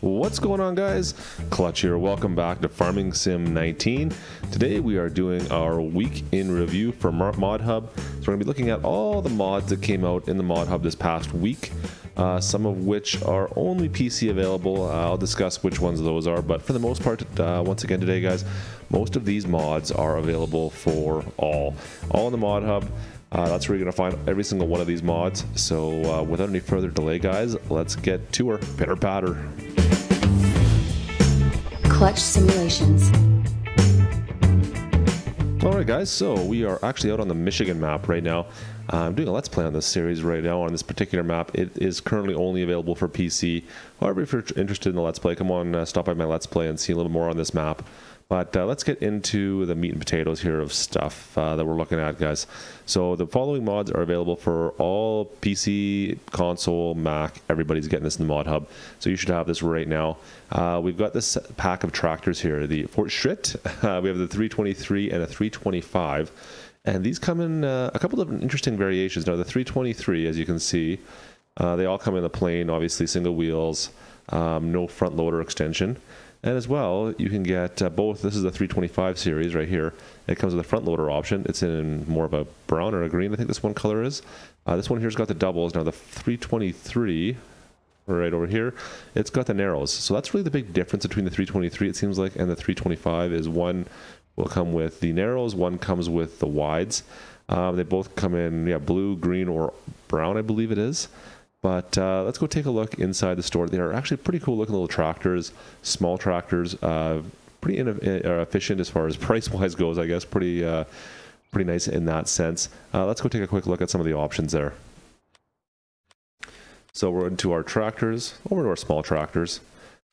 What's going on, guys? Klutch here. Welcome back to Farming Sim 19. Today we are doing our week in review for MODHUB. So we're going to be looking at all the mods that came out in the MODHUB this past week, some of which are only PC available. I'll discuss which ones those are, but for the most part, once again today, guys, most of these mods are available for all in the MODHUB. That's where you're going to find every single one of these mods. So without any further delay, guys, let's get to her. Pitter patter. Klutch simulations. Alright guys, so we are actually out on the Michigan map right now. I'm doing a Let's Play on this series right now on this particular map. It is currently only available for PC. However, if you're interested in the Let's Play, come on, stop by my Let's Play and see a little more on this map. But let's get into the meat and potatoes here of stuff that we're looking at, guys. So the following mods are available for all PC, console, Mac. Everybody's getting this in the MODHUB, so you should have this right now. We've got this pack of tractors here. The Horsehit, we have the 323 and a 325, and these come in a couple of interesting variations. Now the 323, as you can see, they all come in the plain, obviously single wheels, no front loader extension. And as well, you can get both. This is the 325 series right here. It comes with a front loader option. It's in more of a brown or a green, I think this one color is. This one here's got the doubles. Now the 323, right over here, it's got the narrows. So that's really the big difference between the 323, it seems like, and the 325 is one will come with the narrows, one comes with the wides. They both come in, yeah, blue, green, or brown, I believe it is. But let's go take a look inside the store. They are actually pretty cool looking little tractors, small tractors, pretty efficient as far as price-wise goes, I guess. Pretty nice in that sense. Let's go take a quick look at some of the options there. So we're into our tractors, over to our small tractors,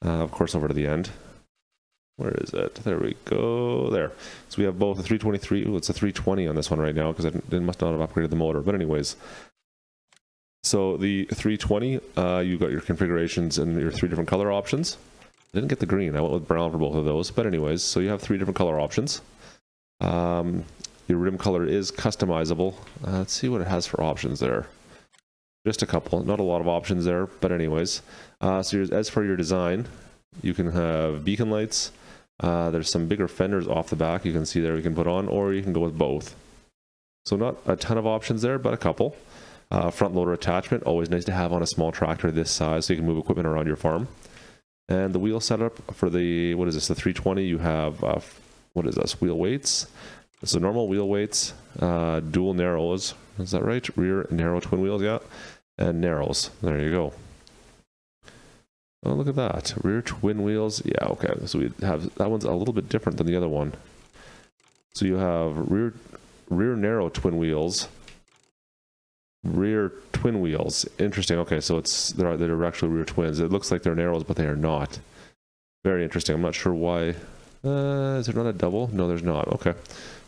of course over to the end. Where is it? There we go, there. So we have both a 323, ooh, it's a 320 on this one right now because I must not have upgraded the motor, but anyways. So the 320, you've got your configurations and your 3 different color options. I didn't get the green, I went with brown for both of those, but anyways, so you have 3 different color options. Your rim color is customizable. Let's see what it has for options there. Just a couple, not a lot of options there, but anyways. So as for your design, you can have beacon lights. There's some bigger fenders off the back you can see there you can put on, or you can go with both. So not a ton of options there, but a couple. Front loader attachment, always nice to have on a small tractor this size so you can move equipment around your farm. And the wheel setup for the, what is this, the 320, you have, what is this, wheel weights. So normal wheel weights, dual narrows, is that right? Rear narrow twin wheels, yeah. And narrows, there you go. Oh, look at that, rear twin wheels, yeah, okay. So we have, that one's a little bit different than the other one. So you have rear narrow twin wheels, rear twin wheels. Interesting. Okay, so they're actually rear twins. It looks like they're narrows, but they are not. Very interesting. I'm not sure why. Is there not a double? No, there's not. Okay,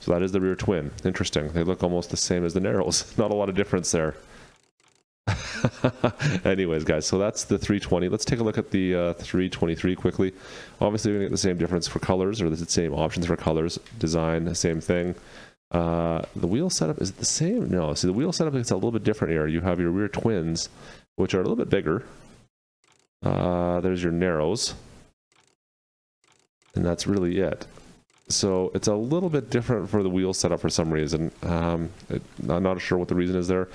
so that is the rear twin. Interesting. They look almost the same as the narrows. Not a lot of difference there. Anyways, guys, so that's the 320. Let's take a look at the 323 quickly. Obviously, we're going to get the same difference for colors, or the same options for colors. Design, same thing. The wheel setup, is it the same? No, see the wheel setup is a little bit different here. You have your rear twins, which are a little bit bigger. There's your narrows. And that's really it. So it's a little bit different for the wheel setup for some reason. I'm not sure what the reason is there,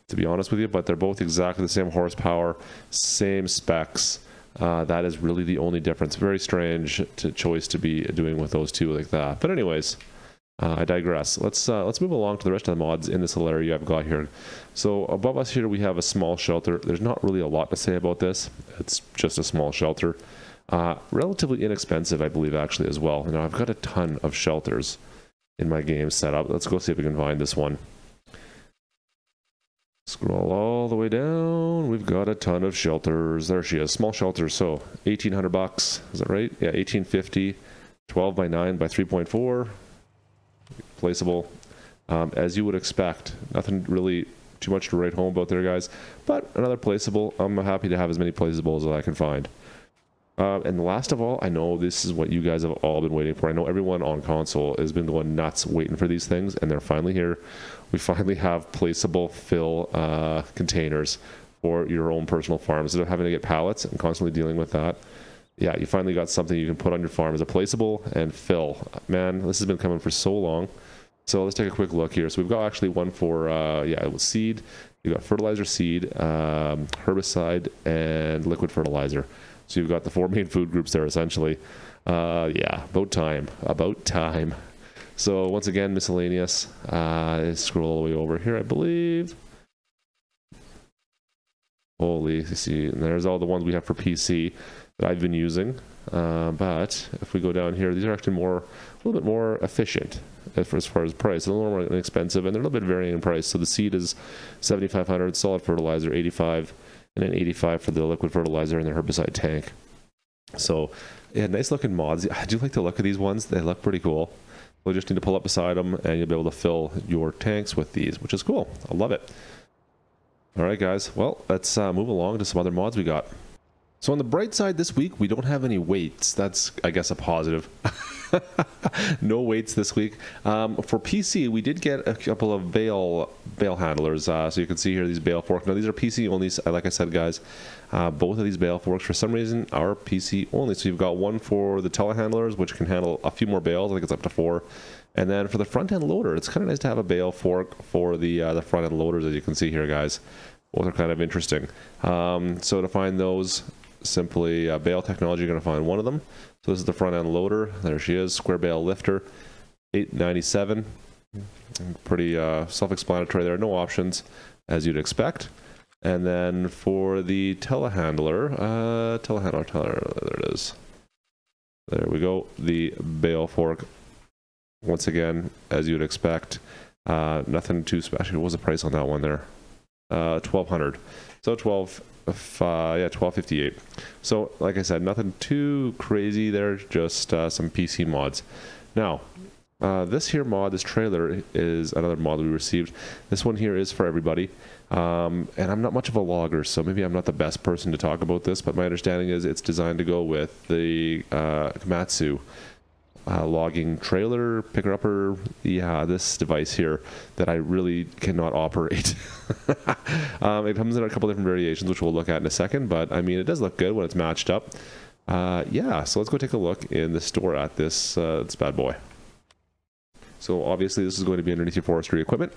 to be honest with you, but they're both exactly the same horsepower, same specs. That is really the only difference. Very strange choice to be doing with those two like that. But anyways, I digress. Let's move along to the rest of the mods in this little area I've got here. So above us here we have a small shelter. There's not really a lot to say about this. It's just a small shelter. Relatively inexpensive, I believe, actually, as well. Now I've got a ton of shelters in my game set up. Let's go see if we can find this one. Scroll all the way down. We've got a ton of shelters. There she is. Small shelters. So 1,800 bucks. Is that right? Yeah, 1,850. 12 by 9 by 3.4. Placeable, as you would expect. Nothing really too much to write home about there, guys, but another placeable. I'm happy to have as many placeables as I can find. And last of all, I know this is what you guys have all been waiting for. I know everyone on console has been going nuts waiting for these things, and they're finally here. We finally have placeable fill containers for your own personal farm. Instead of having to get pallets and constantly dealing with that, yeah, you finally got something you can put on your farm as a placeable and fill. Man, this has been coming for so long. So let's take a quick look here. So we've got actually one for yeah, it was seed. You've got fertilizer, seed, herbicide, and liquid fertilizer. So you've got the 4 main food groups there essentially. Yeah, about time. So once again, miscellaneous. Scroll all the way over here, I believe. Holy, you see, and there's all the ones we have for PC that I've been using. But if we go down here, these are actually a little bit more efficient as far as price. They're a little more inexpensive, and they're a little bit varying in price. So the seed is $7,500, solid fertilizer $85, and then $85 for the liquid fertilizer and the herbicide tank. So yeah, nice looking mods. I do like the look of these ones. They look pretty cool. We'll just need to pull up beside them, and you'll be able to fill your tanks with these, which is cool. I love it. All right, guys. Well, let's move along to some other mods we got. So on the bright side this week, we don't have any weights. That's, I guess, a positive. No weights this week. For PC, we did get a couple of bale handlers. So you can see here these bale forks. Now these are PC only. Like I said, guys, both of these bale forks for some reason are PC only. So you've got one for the telehandlers, which can handle a few more bales. I think it's up to 4. And then for the front end loader, it's kind of nice to have a bale fork for the front end loaders, as you can see here, guys. Both are kind of interesting. So to find those, simply bale technology, you're going to find one of them. So this is the front end loader. There she is, square bale lifter, $897. Pretty self-explanatory there. No options, as you'd expect. And then for the telehandler, there it is. There we go. The bale fork. Once again, as you'd expect, nothing too special. What was the price on that one there? $1,200. So $1,258. So like I said, nothing too crazy there, just some PC mods. Now this here mod, this trailer, is another mod we received. This one here is for everybody, and I'm not much of a logger, so maybe I'm not the best person to talk about this, but my understanding is it's designed to go with the Komatsu logging trailer, picker-upper, yeah, this device here that I really cannot operate. It comes in a couple different variations, which we'll look at in a second, but I mean, it does look good when it's matched up. Yeah, so let's go take a look in the store at this, this bad boy. So obviously this is going to be underneath your forestry equipment.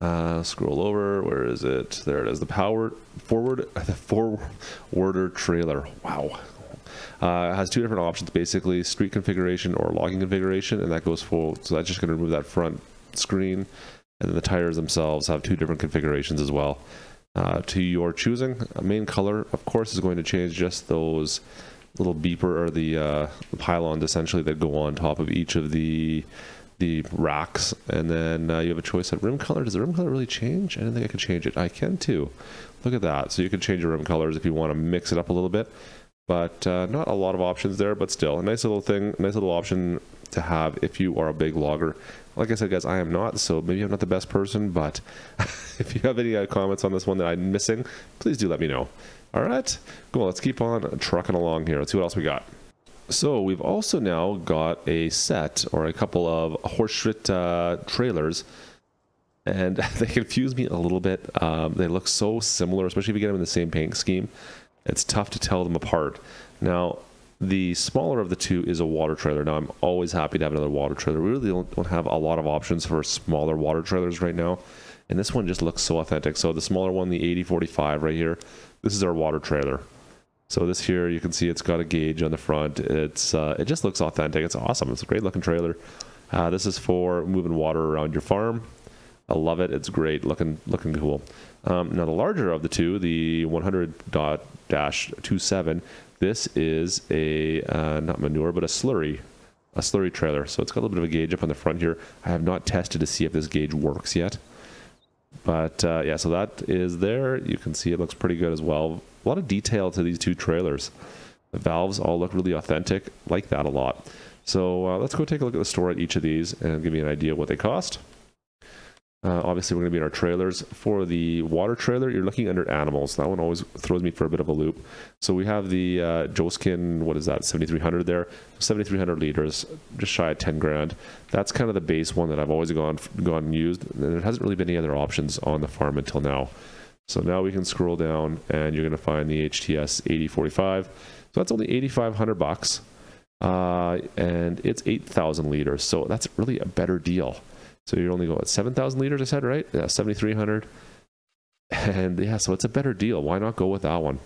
Scroll over, where is it? There it is, the forwarder trailer. Wow. It has 2 different options, basically street configuration or logging configuration, and that goes full. So that's just going to remove that front screen, and then the tires themselves have 2 different configurations as well. To your choosing, main color, of course, is going to change just those little beeper or the pylons essentially that go on top of each of the racks, and then you have a choice of rim color. Does the rim color really change? I didn't think I could change it. I can too. Look at that. So you can change your rim colors if you want to mix it up a little bit. But not a lot of options there, but still a nice little thing, nice little option to have if you are a big logger. Like I said, guys, I am not, so maybe I'm not the best person, but if you have any comments on this one that I'm missing, please do let me know. All right, cool. Let's keep on trucking along here. Let's see what else we got. So we've also now got a set or a couple of Horsehit trailers, and they confuse me a little bit. They look so similar, especially if you get them in the same paint scheme. It's tough to tell them apart. Now, the smaller of the 2 is a water trailer. Now, I'm always happy to have another water trailer. We really don't have a lot of options for smaller water trailers right now, and this one just looks so authentic. So the smaller one, the 8045 right here, this is our water trailer. So this here, you can see it's got a gauge on the front. It's it just looks authentic. It's awesome. It's a great looking trailer. This is for moving water around your farm. I love it. It's great looking cool. Now the larger of the 2, the 100-27, this is a not manure but a slurry trailer. So it's got a little bit of a gauge up on the front here. I have not tested to see if this gauge works yet, but yeah, so that is there. You can see it looks pretty good as well. A lot of detail to these 2 trailers. The valves all look really authentic. Like that a lot. So let's go take a look at the store at each of these and give you an idea of what they cost. Obviously, we're going to be in our trailers. For the water trailer, you're looking under animals. That one always throws me for a bit of a loop. So we have the Joskin, what is that, 7,300 there? 7,300 liters, just shy of 10 grand. That's kind of the base one that I've always gone and used. And there hasn't really been any other options on the farm until now. So now we can scroll down, and you're going to find the HTS 8045. So that's only 8,500 bucks, and it's 8,000 liters. So that's really a better deal. So you're only going at 7,000 liters, I said, right? Yeah, 7,300. And yeah, so it's a better deal. Why not go with that one?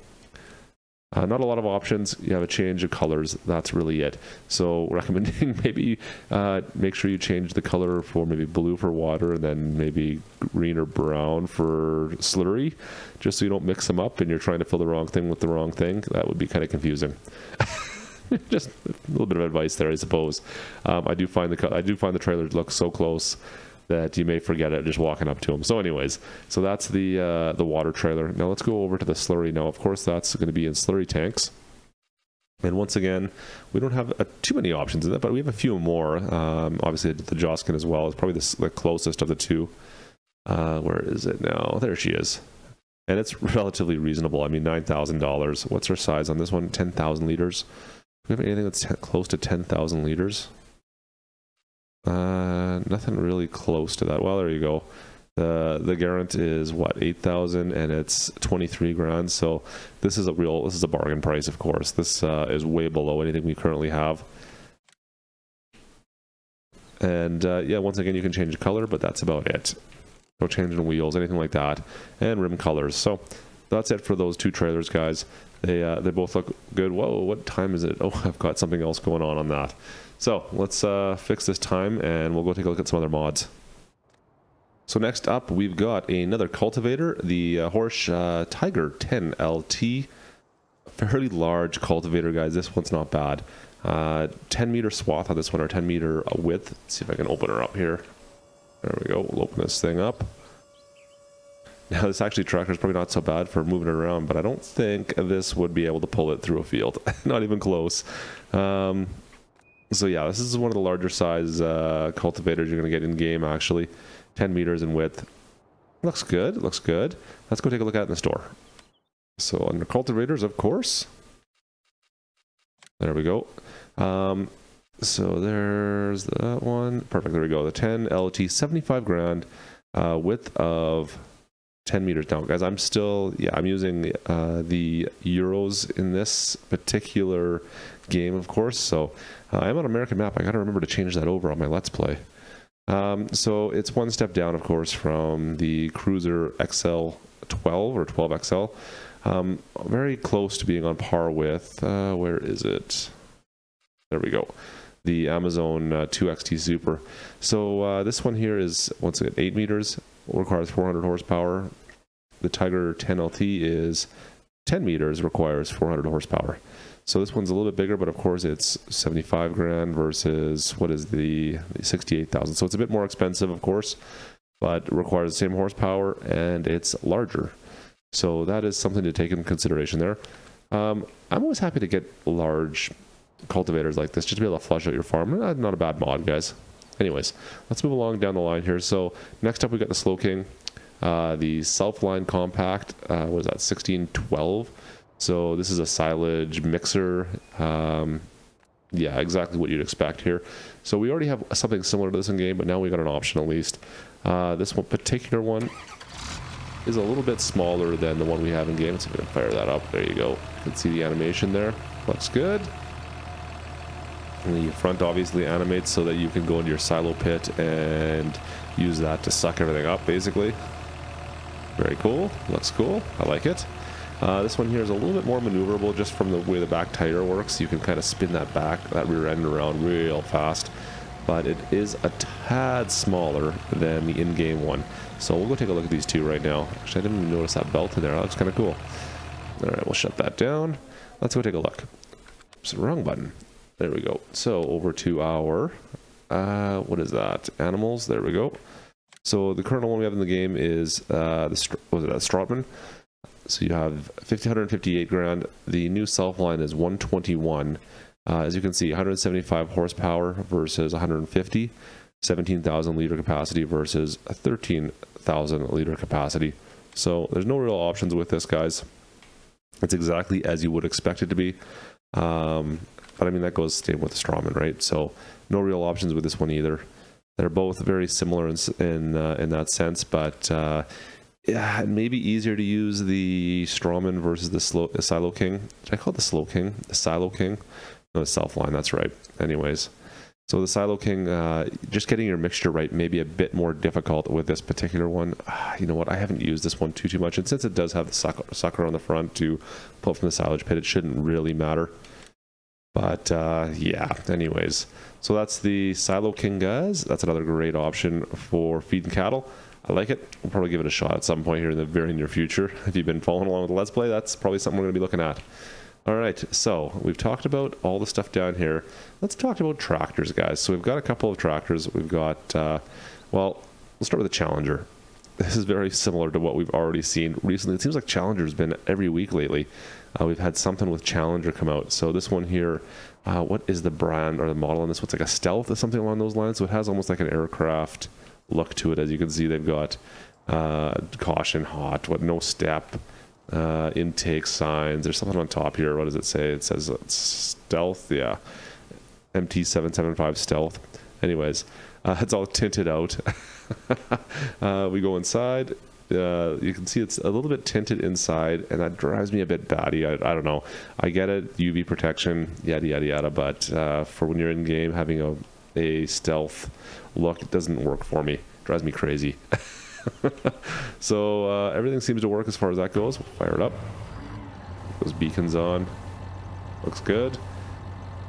Not a lot of options. You have a change of colors. That's really it. So recommending maybe make sure you change the color for maybe blue for water, and then maybe green or brown for slurry, just so you don't mix them up and you're trying to fill the wrong thing with the wrong thing. That would be kind of confusing. Just a little bit of advice there, I suppose. I do find the trailers look so close that you may forget it just walking up to them. So anyways, so that's the water trailer. Now let's go over to the slurry. Now, of course, that's going to be in slurry tanks. And once again, we don't have too many options in that, but we have a few more. Obviously, the Joskin as well is probably the closest of the two. Where is it now? There she is. And it's relatively reasonable. I mean, $9,000. What's her size on this one? 10,000 liters. Do we have anything that's close to 10,000 liters? Nothing really close to that. Well, there you go. The Garant is what, 8,000, and it's 23 grand. So this is a bargain price, of course. This is way below anything we currently have. And yeah, once again, you can change the color, but that's about it. No change in wheels, anything like that, and rim colors. So that's it for those two trailers, guys. They both look good. Whoa, what time is it? Oh, I've got something else going on that. So let's fix this time, and we'll go take a look at some other mods. So next up, we've got another cultivator, the Horsehit Tiger 10 LT. Fairly large cultivator, guys. This one's not bad. 10 meter swath on this one, or 10 meter width. Let's see if I can open her up here. There we go. We'll open this thing up. Now, this actually tractor is probably not so bad for moving it around, but I don't think this would be able to pull it through a field. Not even close. So yeah, this is one of the larger size cultivators you're going to get in game, actually. 10 meters in width. Looks good. Looks good. Let's go take a look at it in the store. So under cultivators, of course. There we go. So there's that one. Perfect. There we go. The 10 LT, 75 grand, width of 10 meters. Now, guys, I'm using the Euros in this particular game, of course. So I'm on American map. I got to remember to change that over on my Let's Play. So it's one step down, of course, from the Cruiser XL 12 or 12 XL. Very close to being on par with, where is it? There we go. The Amazon 2XT Super. So this one here is, once again, 8 meters, requires 400 horsepower. The Tiger 10 LT is 10 meters, requires 400 horsepower. So this one's a little bit bigger, but of course it's 75 grand versus, what is the 68,000. So it's a bit more expensive, of course, but requires the same horsepower, and it's larger. So that is something to take into consideration there. I'm always happy to get large cultivators like this, just to be able to flush out your farm. Not a bad mod, guys. Anyways, let's move along down the line here. So next up, we got the Slow King, the Self-Line Compact. What is that, 1612? So this is a silage mixer. Yeah, exactly what you'd expect here. So we already have something similar to this in game, but now we got an option at least. This one particular one is a little bit smaller than the one we have in game. Let's see if we can fire that up. There you go. You can see the animation there. Looks good. And the front obviously animates so that you can go into your silo pit and use that to suck everything up, basically. Very cool. Looks cool. I like it. This one here is a little bit more maneuverable just from the way the back tire works. You can kind of spin that rear end around real fast. But it is a tad smaller than the in-game one. So we'll go take a look at these two right now. Actually, I didn't even notice that belt in there. That looks kind of cool. All right, we'll shut that down. Let's go take a look. Oops, wrong button. There we go. So over to our, what is that? Animals. There we go. So the current one we have in the game is Stratman. So you have 158 grand. The new Self-Line is 121. As you can see, 175 horsepower versus 150. 17,000 liter capacity versus a 13,000 liter capacity. So there's no real options with this, guys. It's exactly as you would expect it to be. But I mean, that goes same with the Strawman, right? So no real options with this one either. They're both very similar in that sense, but yeah, it may be easier to use the Strawman versus the Silo King. Did I call it the Slow King? The Silo King? No, the Self-Line, that's right. Anyways, so the Silo King, just getting your mixture right may be a bit more difficult with this particular one. You know what? I haven't used this one too much, and since it does have the sucker on the front to pull from the silage pit, it shouldn't really matter. But yeah, anyways, so that's the Silo King, guys. That's another great option for feeding cattle. I like it. We'll probably give it a shot at some point here in the very near future. If you've been following along with the Let's Play, that's probably something we're going to be looking at. All right, so we've talked about all the stuff down here. Let's talk about tractors, guys. So we've got a couple of tractors. We've got, well, we'll start with the Challenger. This is very similar to what we've already seen recently. It seems like Challenger's been every week lately. We've had something with Challenger come out. So this one here, what is the brand or the model on this? What's like a Stealth or something along those lines? So it has almost like an aircraft look to it. As you can see, they've got caution, hot, no step, intake signs. There's something on top here. What does it say? It says Stealth, yeah, MT775 Stealth. Anyways, it's all tinted out. We go inside. You can see it's a little bit tinted inside, and that drives me a bit batty. I don't know. I get it, UV protection, yada yada yada, but for when you're in game, having a stealth look, it doesn't work for me. It drives me crazy. So everything seems to work as far as that goes. We'll fire it up. Those beacons on. Looks good.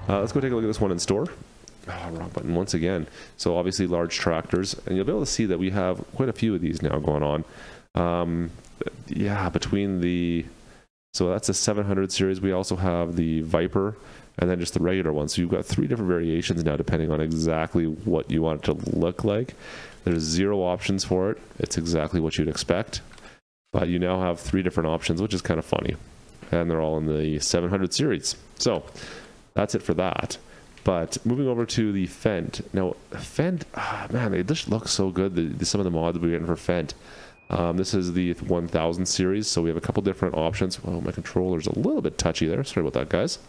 Let's go take a look at this one in store. Oh, wrong button once again. So obviously large tractors, and you'll be able to see that we have quite a few of these now going on. Yeah, between the, so that's the 700 series. We also have the Viper, and then just the regular one. So you've got 3 different variations now, depending on exactly what you want it to look like. There's 0 options for it. It's exactly what you'd expect, but you now have 3 different options, which is kind of funny, and they're all in the 700 series. So that's it for that. But moving over to the Fendt. Now, Fendt, man, it just looks so good. Some of the mods we're getting for Fendt. This is the 1000 series, so we have a couple different options. Oh, my controller's a little bit touchy there. Sorry about that, guys.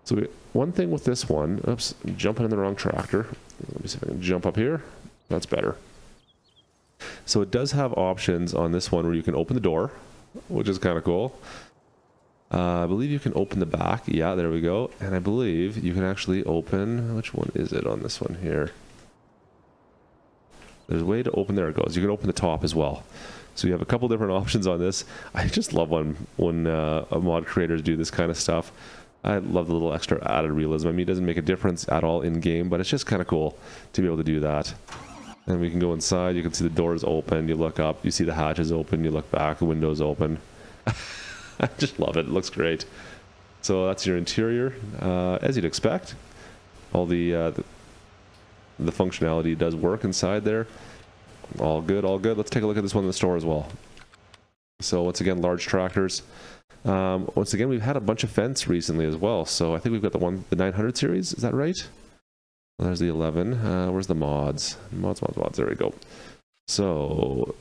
So one thing with this one, oops, I'm jumping in the wrong tractor. Let me see if I can jump up here. That's better. So it does have options on this one where you can open the door, which is kind of cool. I believe you can open the back. Yeah, there we go. And I believe you can actually open, which one is it on this one here? There's a way to open, there it goes. You can open the top as well. So you have a couple different options on this. I just love when mod creators do this kind of stuff. I love the little extra added realism. I mean, it doesn't make a difference at all in game, but it's just kind of cool to be able to do that. And we can go inside. You can see the doors open. You look up. You see the hatches open. You look back. The windows open. I just love it. It looks great. So that's your interior, as you'd expect. All the functionality does work inside there. All good, all good. Let's take a look at this one in the store as well. So once again, large tractors. Once again, we've had a bunch of Fendts recently as well. So I think we've got the 900 series. Is that right? Well, there's the 11. Where's the mods? Mods. There we go. So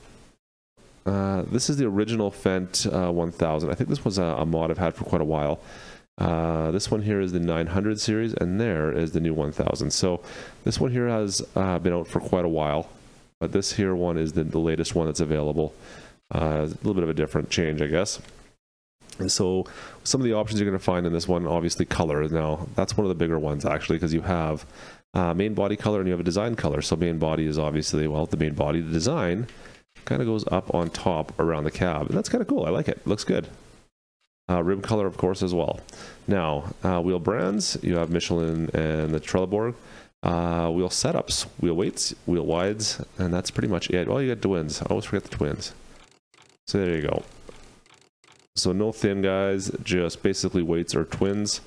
this is the original Fendt 1000. I think this was a mod I've had for quite a while. This one here is the 900 series, and there is the new 1000. So this one here has been out for quite a while, but this here one is the latest one that's available. A little bit of a different change, I guess. And so some of the options you're going to find in this one, obviously color. Now that's one of the bigger ones actually, because you have main body color and you have a design color. So main body is obviously, well, the main body. The design kind of goes up on top around the cab, and that's kind of cool. I like it. Looks good. Rim color, of course, as well. Now, wheel brands, you have Michelin and the Trelleborg. Wheel setups, wheel weights, wheel wides, and that's pretty much it. Oh, you got twins. I always forget the twins. So there you go. So no thin guys, just basically weights or twins.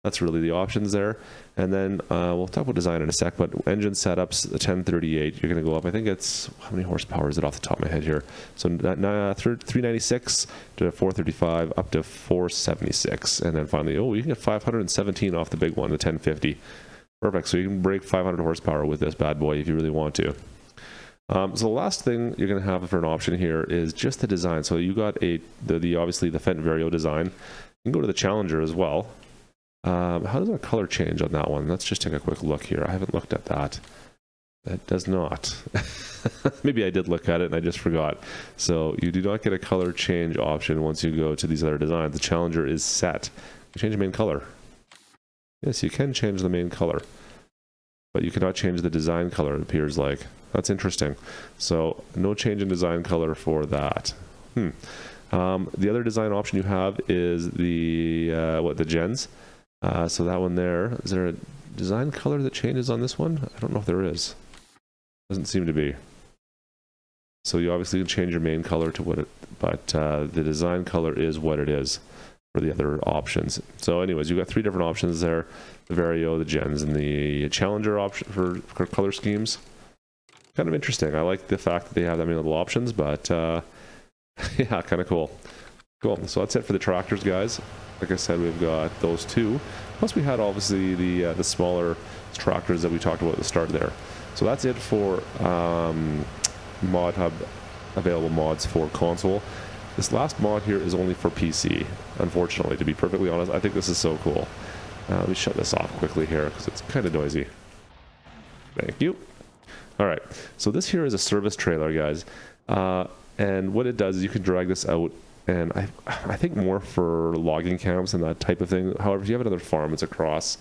That's really the options there. And then we'll talk about design in a sec, but engine setups, the 1038, you're going to go up. I think it's, how many horsepower is it off the top of my head here? So 396 to 435 up to 476. And then finally, oh, you can get 517 off the big one, the 1050, Perfect. So you can break 500 horsepower with this bad boy if you really want to. So the last thing you're going to have for an option here is just the design. So you got obviously the Fendt Vario design. You can go to the Challenger as well. How does our color change on that one? Let's just take a quick look here. I haven't looked at that. That does not. Maybe I did look at it and I just forgot. So you do not get a color change option once you go to these other designs. The Challenger is set. You change the main color. Yes, you can change the main color, but you cannot change the design color, it appears like. That's interesting. So no change in design color for that. The other design option you have is the the gens. So that one there, is there a design color that changes on this one? I don't know if there is. Doesn't seem to be. So you obviously can change your main color to what it, but the design color is what it is for the other options. So anyways, you've got 3 different options there: the Vario, the gens, and the Challenger option for color schemes. Kind of interesting. I like the fact that they have that many little options, but yeah, kind of cool. Cool. So that's it for the tractors, guys. Like I said, we've got those 2. Plus we had obviously the smaller tractors that we talked about at the start there. So that's it for MODHUB available mods for console. This last mod here is only for PC, unfortunately, to be perfectly honest. I think this is so cool. Let me shut this off quickly here because it's kind of noisy. Thank you. All right, so this here is a service trailer, guys. And what it does is you can drag this out, and I think more for logging camps and that type of thing. However, if you have another farm that's across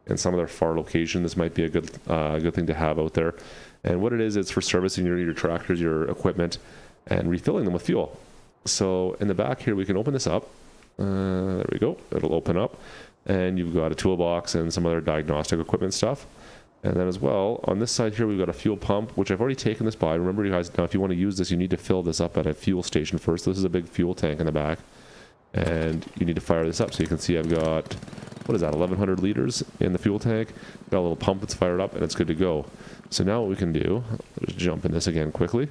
in some other far location, this might be a good thing to have out there. And what it is, it's for servicing your tractors, your equipment, and refilling them with fuel. So in the back here, we can open this up. There we go. It'll open up, and you've got a toolbox and some other diagnostic equipment stuff. And then as well, on this side here, we've got a fuel pump, which I've already taken this by. Remember, you guys, now if you want to use this, you need to fill this up at a fuel station first. This is a big fuel tank in the back, and you need to fire this up. So you can see I've got, what is that, 1,100 liters in the fuel tank. Got a little pump that's fired up, and it's good to go. So now what we can do, just jump in this again quickly.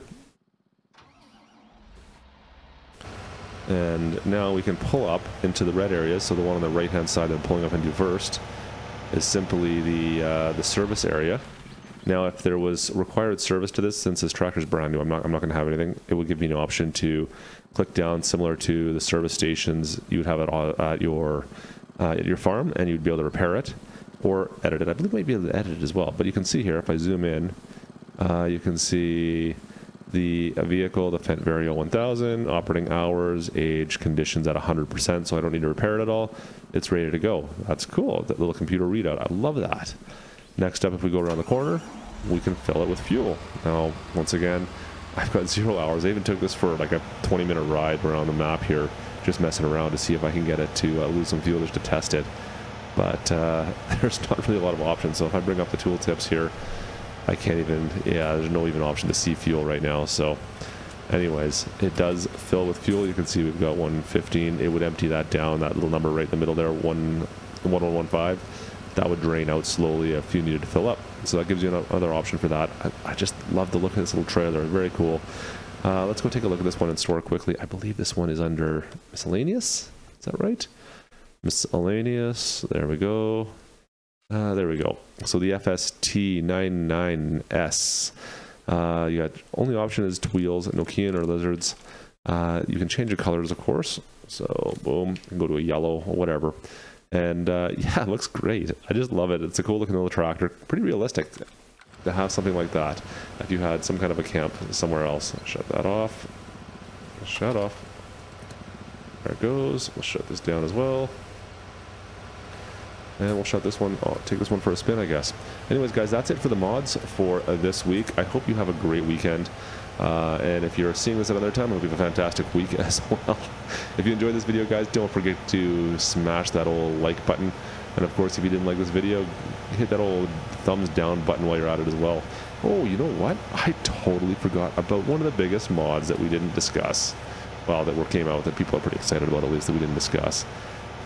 And now we can pull up into the red areas. So the one on the right-hand side that I'm pulling up into first is simply the service area. Now, if there was required service to this, since this tractor is brand new, I'm not going to have anything. It would give me an option to click down, similar to the service stations you would have at your farm, and you'd be able to repair it or edit it. I believe you might be able to edit it as well. But you can see here, if I zoom in, you can see the vehicle, the Fendt Vario 1000, operating hours, age, conditions at 100%, so I don't need to repair it at all. It's ready to go. That's cool, that little computer readout. I love that. Next up, if we go around the corner, we can fill it with fuel. Now, once again, I've got 0 hours. I even took this for like a 20-minute ride around the map here, just messing around to see if I can get it to lose some fuel just to test it. But there's not really a lot of options. So if I bring up the tooltips here, I can't even, yeah, there's no even option to see fuel right now. So anyways, it does fill with fuel. You can see we've got 115. It would empty that down, that little number right in the middle there, 1115. That would drain out slowly if you needed to fill up. So that gives you another option for that. I just love the look of this little trailer. Very cool. Let's go take a look at this one in store quickly. I believe this one is under miscellaneous. Is that right? Miscellaneous. There we go. There we go. So the FST99S. You got only option is wheels, Nokian or lizards. You can change the colors, of course. So boom, go to a yellow or whatever. And yeah, it looks great. I just love it. It's a cool looking little tractor. Pretty realistic to have something like that if you had some kind of a camp somewhere else. Shut that off. Shut off. There it goes. We'll shut this down as well. And we'll shut this one, take this one for a spin, I guess. Anyways, guys, that's it for the mods for this week. I hope you have a great weekend. And if you're seeing this another time, I hope you have a fantastic week as well. If you enjoyed this video, guys, don't forget to smash that old like button. And of course, if you didn't like this video, hit that old thumbs down button while you're at it as well. Oh, you know what? I totally forgot about one of the biggest mods that we didn't discuss. Well, that came out that people are pretty excited about, at least, that we didn't discuss.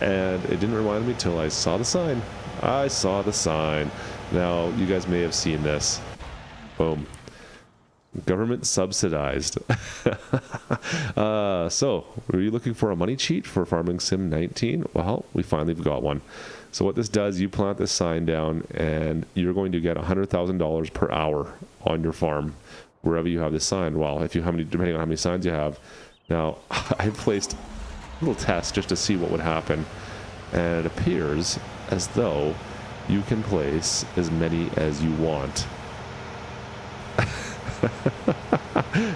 And it didn't remind me until I saw the sign. I saw the sign. Now, you guys may have seen this. Boom. Government subsidized. So, were you looking for a money cheat for Farming Sim 19? Well, we finally got one. So what this does, you plant this sign down, and you're going to get $100,000 per hour on your farm, wherever you have this sign. Well, if you have any, depending on how many signs you have. Now, I placed a little test just to see what would happen, and it appears as though you can place as many as you want.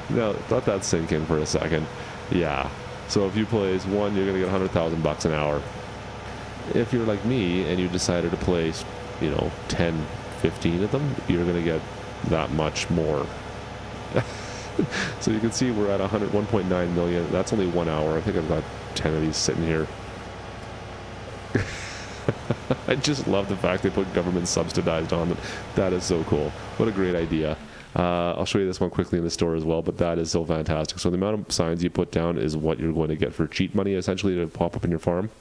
Now, let that sink in for a second. Yeah. So if you place one, you're gonna get 100,000 bucks an hour. If you're like me and you decided to place, you know, 10, 15 of them, you're gonna get that much more. So you can see we're at 1.9 million. That's only 1 hour. I think I've got 10 of these sitting here. I just love the fact they put government subsidized on them. That is so cool. What a great idea. I'll show you this one quickly in the store as well, but that is so fantastic. So the amount of signs you put down is what you're going to get for cheat money, essentially, to pop up in your farm.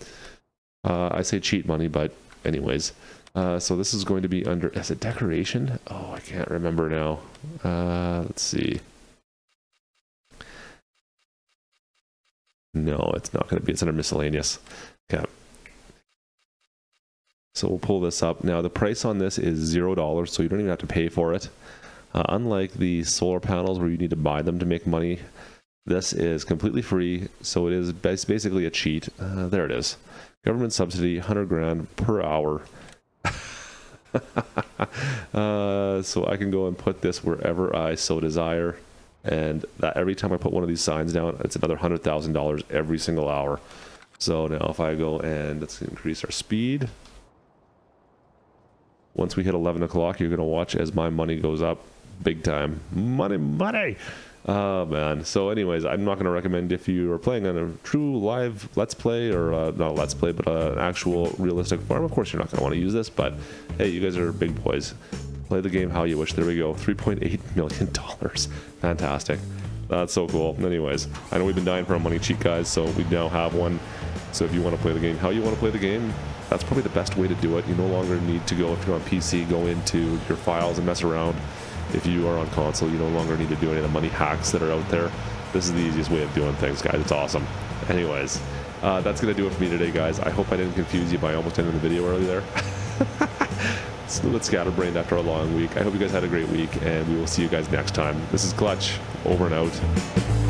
I say cheat money, but anyways. So this is going to be under, is it decoration? Oh, I can't remember now. Let's see. No, it's not going to be. It's under miscellaneous. Okay. So we'll pull this up. Now the price on this is $0, so you don't even have to pay for it. Unlike the solar panels where you need to buy them to make money, this is completely free, so it is basically a cheat. There it is. Government subsidy, 100 grand per hour. So I can go and put this wherever I so desire, and that every time I put one of these signs down, it's another $100,000 every single hour. So now if I go and let's increase our speed. Once we hit 11 o'clock, you're going to watch as my money goes up big time. Money! Oh, man. So anyways, I'm not going to recommend if you are playing on a true live Let's Play, or not a Let's Play, but an actual realistic farm. Of course, you're not going to want to use this, but hey, you guys are big boys. Play the game how you wish. There we go. $3.8 million. Fantastic. That's so cool. Anyways, I know we've been dying for a money cheat, guys, so we now have one. So if you want to play the game how you want to play the game, that's probably the best way to do it. You no longer need to go, if you're on PC, go into your files and mess around. If you are on console, you no longer need to do any of the money hacks that are out there. This is the easiest way of doing things, guys. It's awesome. Anyways, that's going to do it for me today, guys. I hope I didn't confuse you by almost ending the video early there. It's a little bit scatterbrained after a long week. I hope you guys had a great week, and we will see you guys next time. This is Klutch, over and out.